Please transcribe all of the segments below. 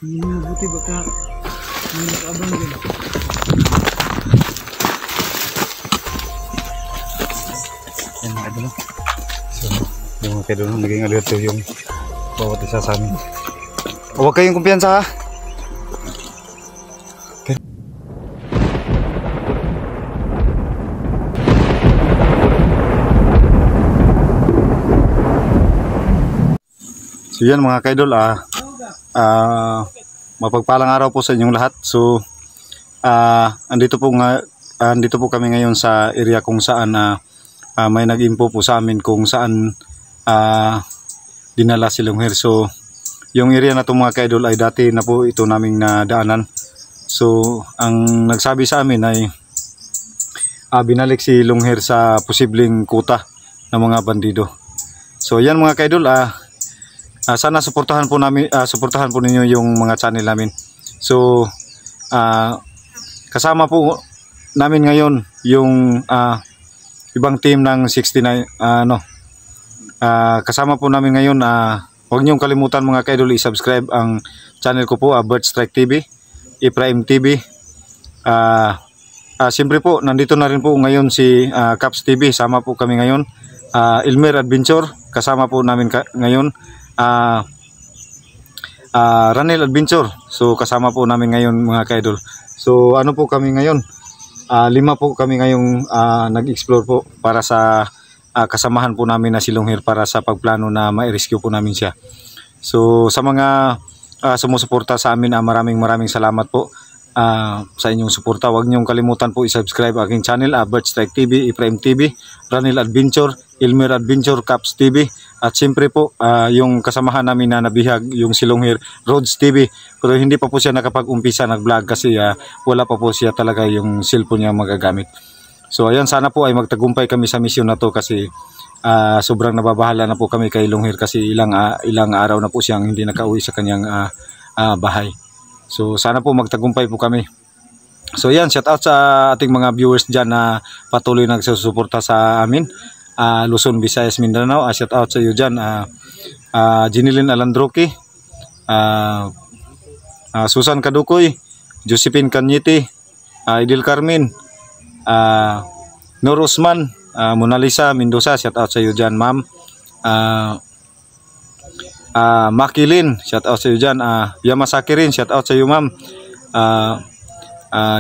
Buti baka may nakaabang din. Yan mga idol. So, yung mga idol, naging alerto yung bawat isa sa amin. Huwag kayong kumpiyansa ha. So yan mga kaidol, mapagpalang araw po sa inyong lahat. So andito po kami ngayon sa area kung saan may nag-info po sa amin kung saan dinala si Lungher. So yung area na to mga kaidol ay dati na po ito naming nadaanan. So ang nagsabi sa amin ay binalik si Lungher sa posibleng kuta ng mga bandido. So yan mga kaidol, sana suportahan po ninyo yung mga channel namin. So kasama po namin ngayon yung ibang team ng 69 kasama po namin ngayon. Huwag niyong kalimutan mga kaidol i-subscribe ang channel ko po, Bird Strike TV, Ephraim TV. Siyempre po nandito na rin po ngayon si Caps TV, sama po kami ngayon. Elmer Adventure kasama po namin ngayon. Ranel Adventure, so kasama po namin ngayon mga kaidol. So ano po kami ngayon, 5 po kami ngayong nag-explore po para sa kasamahan po namin na si Lungher para sa pagplano na ma-rescue po namin siya. So sa mga sumusuporta sa amin, maraming salamat po sa inyong suporta. Huwag niyong kalimutan po i-subscribe aking channel, Bird Strike TV, Ephraim TV, Ranel Adventure, Elmer Adventure, Caps TV. At siyempre po yung kasamahan namin na nabihag, yung si Lungher, Roads TV. Pero hindi pa po siya nakapag-umpisa nag-vlog kasi wala pa po siya talaga yung cellphone niya magagamit. So ayan, sana po ay magtagumpay kami sa mission na to kasi sobrang nababahala na po kami kay Lungher kasi ilang araw na po siyang hindi nakauwi sa kanyang bahay. So sana po magtagumpay po kami. So yan, shout out sa ating mga viewers dyan na patuloy nagsusuporta sa amin. Luzon, Visayas, Mindanao, shout out sa iyo dyan. Jinilin Alandroki, Susan Kadukoy, Josephine Kanyiti, Idil Carmen, Nur Usman, Mona Lisa Mendoza, shout out sa iyo dyan ma'am. Makilin, shout out sa iyo dyan. Yamasakirin, shout out sa iyo ma'am.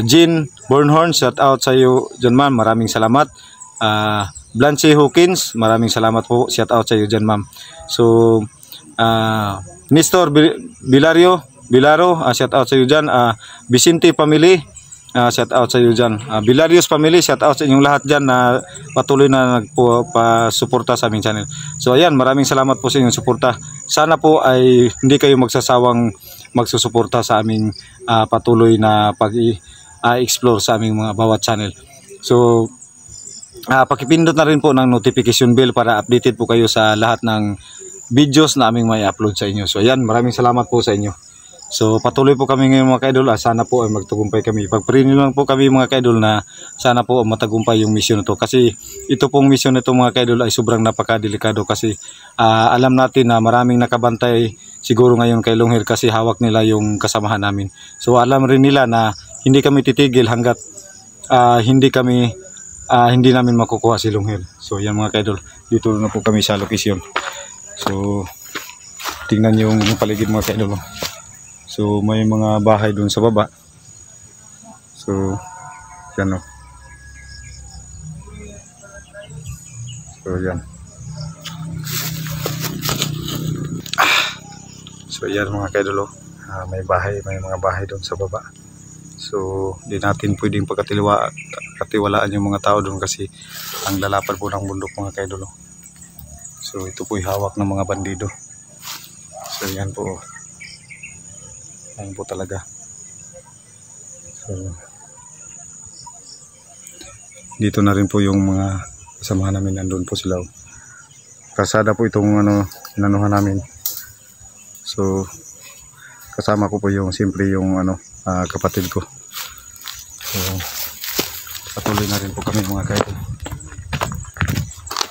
Jean Bornhorn, shout out sa iyo dyan ma'am, maraming salamat. Blanche Hawkins, maraming salamat po, shout out sa iyo dyan ma'am. So Nestor Bilaro, shout out sa iyo dyan. Vicente Family, shout out sa iyo dyan. Bilarios Family, shout out sa inyong lahat dyan na patuloy na nagpasuporta sa aming channel. So ayan, maraming salamat po sa inyong suporta. Sana po ay hindi kayo magsasawang magsusuporta sa aming patuloy na pag-explore sa aming mga bawat channel. So pakipindot na rin po ng notification bell para updated po kayo sa lahat ng videos na aming may upload sa inyo. So ayan, maraming salamat po sa inyo. So patuloy po kami ngayon mga kaidol. Sana po ay magtagumpay kami. Pagpray lang po kami mga kaidol na sana po matagumpay yung mission na to. Kasi ito pong mission na ito mga kaidol ay sobrang napakadelikado. Kasi alam natin na maraming nakabantay siguro ngayon kay Lungher kasi hawak nila yung kasamahan namin. So alam rin nila na hindi kami titigil hanggat hindi namin makukuha si Lungher. So yan mga kaidol, dito na po kami sa location. So tingnan yung paligid mga kaidol. So may mga bahay doon sa baba. So yan o. So yan. So yan mga kaidol, may mga bahay doon sa baba. So di natin pwedeng pagkatiwalaan yung mga tao doon kasi ang lalapad po ng bundok mga kaidol. So ito po hawak ng mga bandido. So yan po. Yan po talaga. So dito na rin po yung mga kasama namin, nandun po sila. Kasada po itong inanuhan namin. So kasama ko po yung simple yung kapatid ko. So patuloy na rin po kami mga kaidol.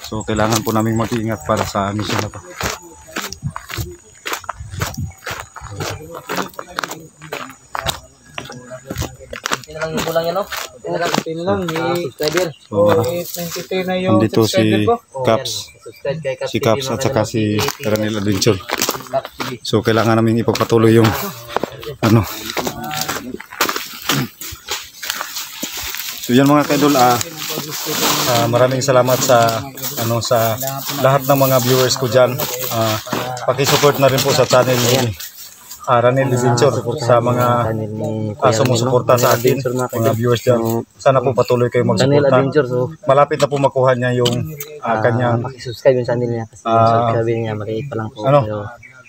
So kailangan po namin mag-iingat para sa mission na to. lang yung kulang yan, no? Pin lang, Subscriber. So, 93 na yung andito subscriber si ko. Caps. Subscribe kay Caps Si TV, Caps mga at saka idol. si Ranil Adventure. Caps TV. So kailangan namin ipagpatuloy yung ano. So yan mga kaidol, maraming salamat sa sa lahat ng mga viewers ko diyan. Paki-support na rin po sa channel ni Ranil Adventure sa mga sumusuporta sa akin, mga viewers diyan. Sana po patuloy kayo Ranil magsuporta. Adventure, so Malapit na po makuha niya yung kanyang subscribe yung channel niya kasi yung subscribe niya maliit pa lang po. ano,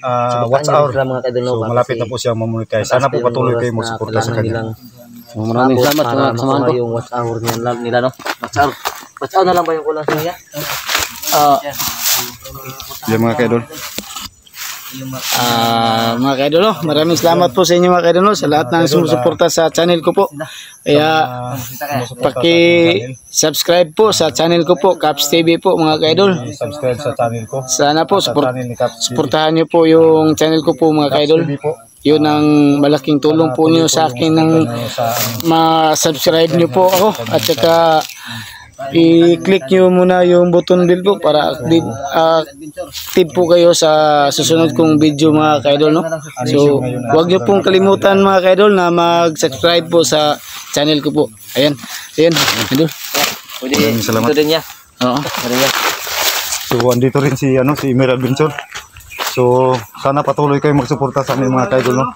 Pero watch hour. mga kadol, So malapit na po siya mamonetize. Sana po patuloy kayo magsuporta sa kanya. Maraming salamat sa kasamahan ko. Yung watch hour nila, no? Watch hour. Watch hour na lang ba yung kulang sa niya? Yan mga kaidol. Mga kaidol, maraming salamat po sa inyo mga kaidol sa lahat ng sumusuporta sa channel ko po. Kaya paki-subscribe po sa channel ko po, Caps TV po mga kaidol. Subscribe sa channel ko. Sana po Sa channel ni Caps TV. suportahan niyo po yung channel ko po mga kaidol. TV po. Yun ang malaking tulong po niyo sa akin ng ma-subscribe niyo po ako at saka i-click nyo muna yung button bell po para active po kayo sa susunod kong video mga kaidol, no? So huwag nyo pong kalimutan mga kaidol na mag-subscribe po sa channel ko po. Ayan kaidol. Maraming salamat. Ito din niya. Oo. So andito rin si Emer Adventure. So sana patuloy kayo magsuporta sa aming mga kaidol, no?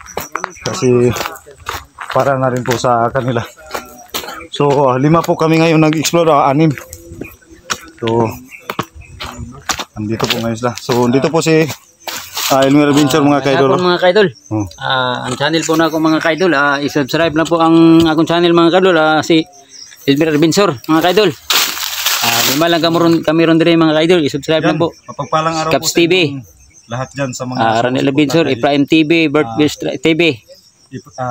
Kasi para na rin po sa kanila. So 5 po kami ngayon nag-explore, 6. So andito po ngayon sila. So dito po si Emer Adventure mga kaidol. Mga kaidol. Ang channel po na ako mga kaidol, i-subscribe na po ang akong channel mga kaidol, si Elmer Adventure mga kaidol. Lima lang kami ron dire mga kaidol, i-subscribe na po. Mapagpalang araw Caps po sa TV. inyong lahat dyan sa mga Ranil Adventure, Prime TV, Birthplace TV.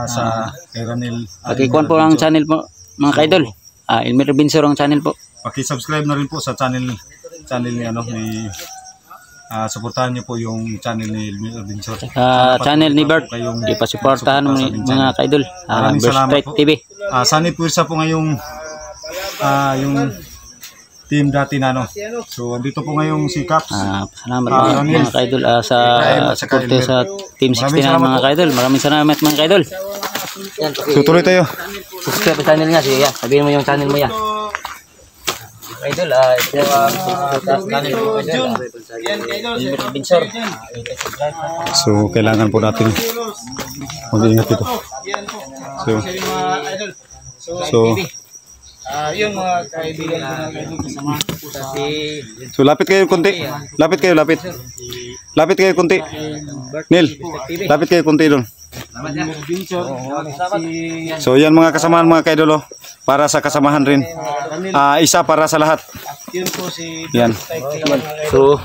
sa kay Ranil. Pakikuan po ang channel po mga kaidol. Elmer Adventure ang channel po. Paki-subscribe na rin po sa channel ni suportahan niyo po yung channel ni Elmer Adventure. Channel ni Bert, ipasuportahan mo mga kaidol. Maraming salamat po. TV. Sanib Pursa po ngayong yung team dati na So andito po ngayong si Caps. Salamat mga kaidol sa support sa Team 16 na mga kaidol. Maraming salamat mga kaidol. Yan, So tuloy tayo. subscribe sa channel niya. Sige, yan. Sabihin mo yung channel mo yan. Idol, ito ang channel mo. Elmer Adventure. So kailangan po natin mag-ingat dito. So Yung mga kaibigan ko na kaidol kasama So lapit kayo konti. Lapit kayo. Lapit kayo konti. Nil, lapit kayo konti doon. So yan mga kasamahan mga kaidol, para sa kasamahan rin. Isa para sa lahat. yun po si Yan. So,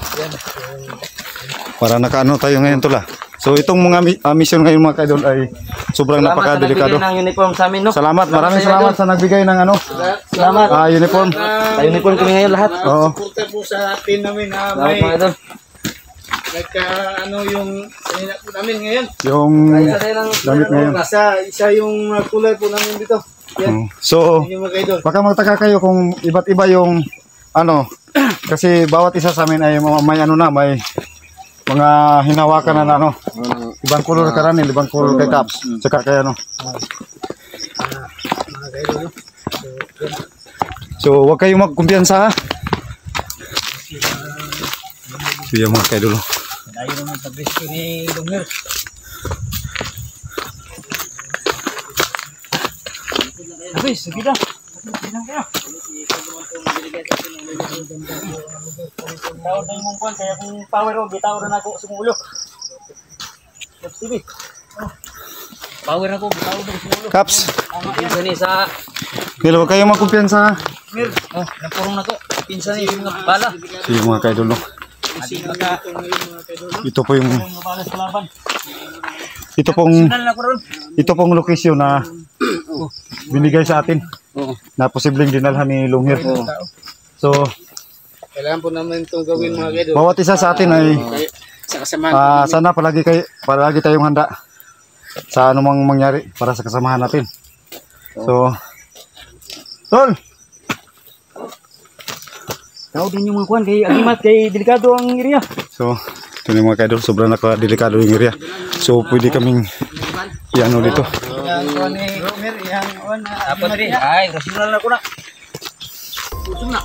Para nakaano tayo ngayon tula. So itong mga mission ngayon mga kaidol ay sobrang napakadelikado. salamat sa nagbigay ng uniform sa amin, no? Salamat, maraming salamat sa nagbigay ng Salamat. uniform. Sa uniform kami ngayon lahat. Oo. suporta po sa team namin na Salamat may mga idol. yung kanina po namin ngayon. Yung damit ngayon. Isa yung kulay po namin dito. Yan, So yung mga kaidol. baka magtaka kayo kung iba't iba yung kasi bawat isa sa amin ay may may mga hinawakan na ibang color ka rin, ibang color kay Caps, tsaka kay So huwag kayong magkumpiyansa, ha. So yan mga kaidol. Ayaw naman sa brisket ni Lumer. Abis, sige na. Tawad na yung kwan, kaya kung power o, bitawad na ako sumulo. TV. Power ako, bitawad na sumulo. Caps, Pinsan ni sa huwag kayong magkumpiyansa, ha. Mir, napurong na ko. Pinsan ni yung mga bala. So yung mga kaidol, Kasi baka ito po yung mga bala sa laban. ito Na ko ron. pong location na binigay sa atin na posibleng dinalhan ni Lunghir. So Kailangan po naman itong gawin mga kaidol. bawat isa sa atin ay Sa kasamaan. sana palagi tayong handa. sa anumang mangyari para sa kasamahan natin. So, Tol! Tao din yung mga kuhan kay Agimat, kay delikado ang area. So, ito yung mga kaidol, sobrang nakadelikado yung area. So, pwede kaming i-ano dito. Apa tadi? Ay, rasional na ko na. Usum na.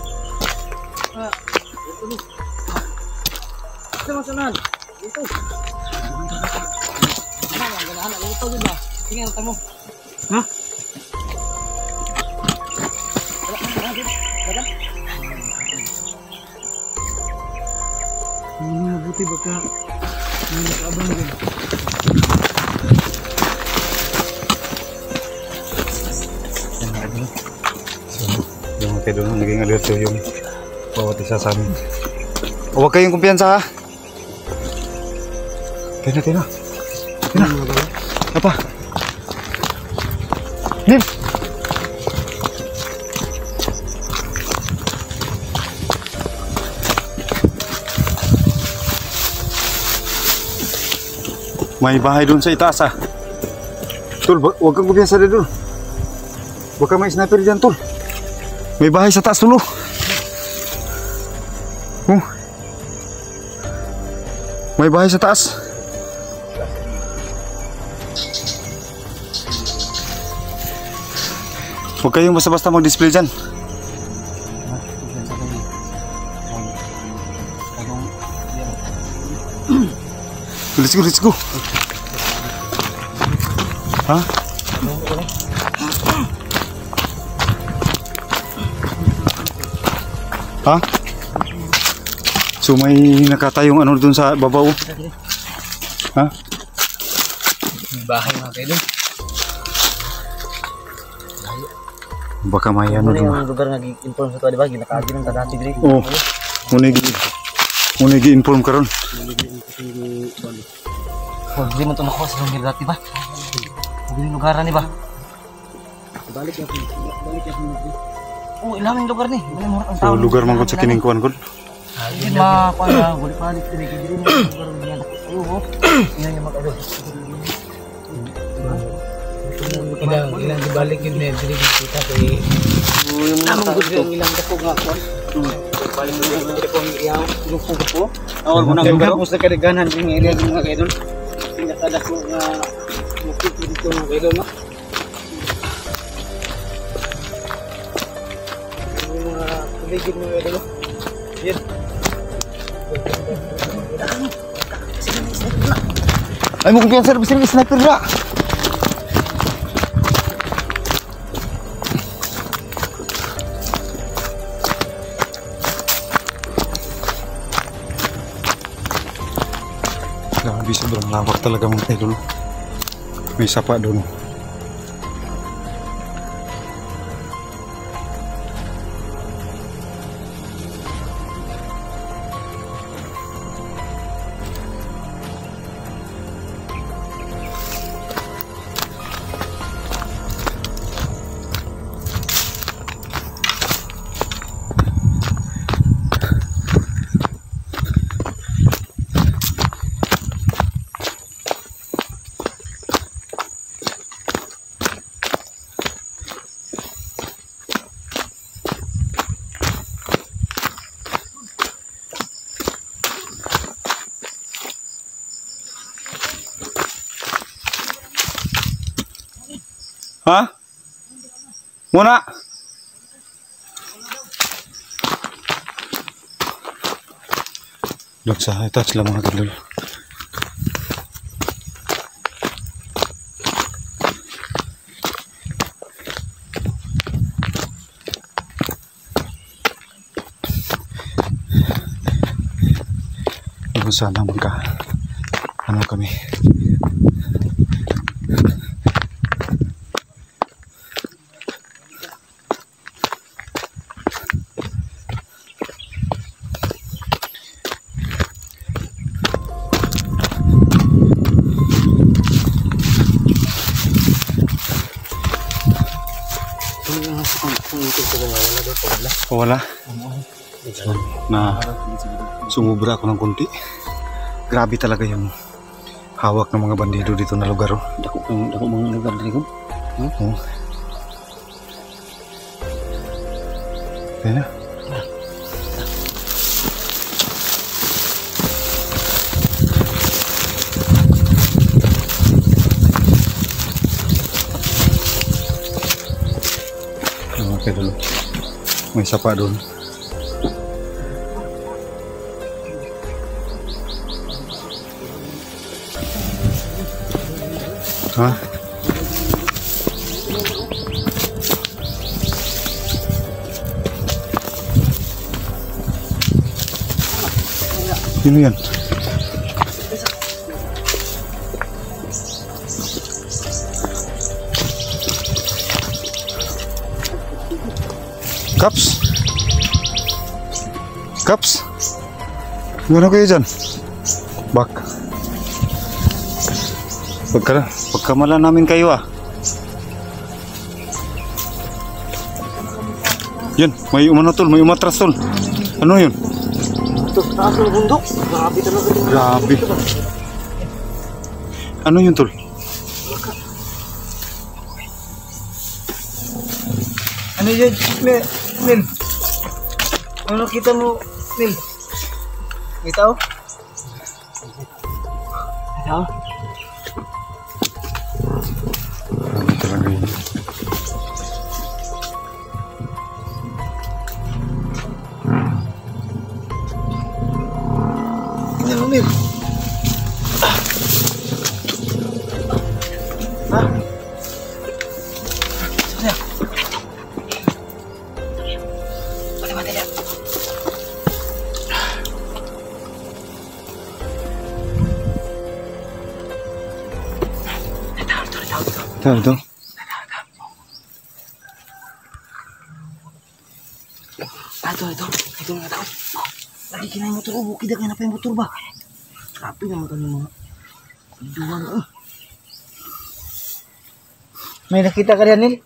Ito masanan. Ito. Ito din ba? Tingnan tamo. Ha? Buti baka abang din. Yung mga kaidol, naging alerto yung bawat isa sa amin. Huwag kayong kumpiyansa ha. Tina. Apa? Nim! May bahay dun sa itaas ha. Tol, huwag kang kumpiyansa dito. Baka may sniper dyan, Tol. May bahay sa taas dulu. May bahay sa taas. Huwag kayong basta-basta mag-display dyan. Let's go. Ha? Ha? So may nakatayong ano dun sa babaw. Ha? Bahay mga kaidol. Baka may ano dun. Yung lugar nga gi-inform sa to, di ba? Ginakaagi ng kadati diri. Oh. Muna gi-inform karon. Hindi mo ito nakuha sa lugar dati ba? Hindi yung lugaran ni ba? Balik ya. Oh, ilang yung lugar ni. So lugar man ko sa kiningkuan ko. Hindi makuha na. Balik-balik. Hindi mo yung lugar niya. Ayun, yan yung mga ilang dibalik yun na dili kita kay namang gud yung ilang dako nga ko balik mo yung dako yang grupo ko awal mo nang lugar sa kadaghanan yung area ng mga kaidol pinakadako nga mukit dito mga kaidol no yung mga paligid mga kaidol yan ay mo kumpiyansa bisa sniper ra. Grabe, sobrang lawak talaga mga kaidol. May sapa doon. Ha? Muna. Look sa touch lang mga kadlol. Kung sana magka ano kami. Wala. So, na sumubra ako ng konti. Grabe talaga yung hawak ng mga bandido dito na lugar. Oh. Dako mga lugar dito. Oh. Kaya na. Okay, dulu. May isa pa doon. Ha? Sino yan? Kaps? Kaps? Gimana kayo dyan? Bak. Pagkamala namin kayo ah. Yan, may umano tol, may umatras tol. Ano yun? Ito, taas ng bundok. Grabe talaga. Grabe. Ano yun tol? Ano yun, Nil? Ano nakita mo, Nil? May tao? May tao? Grabe talaga yun. Ano, Nil? Ha? Sana? Mati ya. Ito. Ito nga tao. Lagi kinay motor, bukid na pa yung motor ba? Grabe naman kami mga duwang. May nakita ka rin, Nil?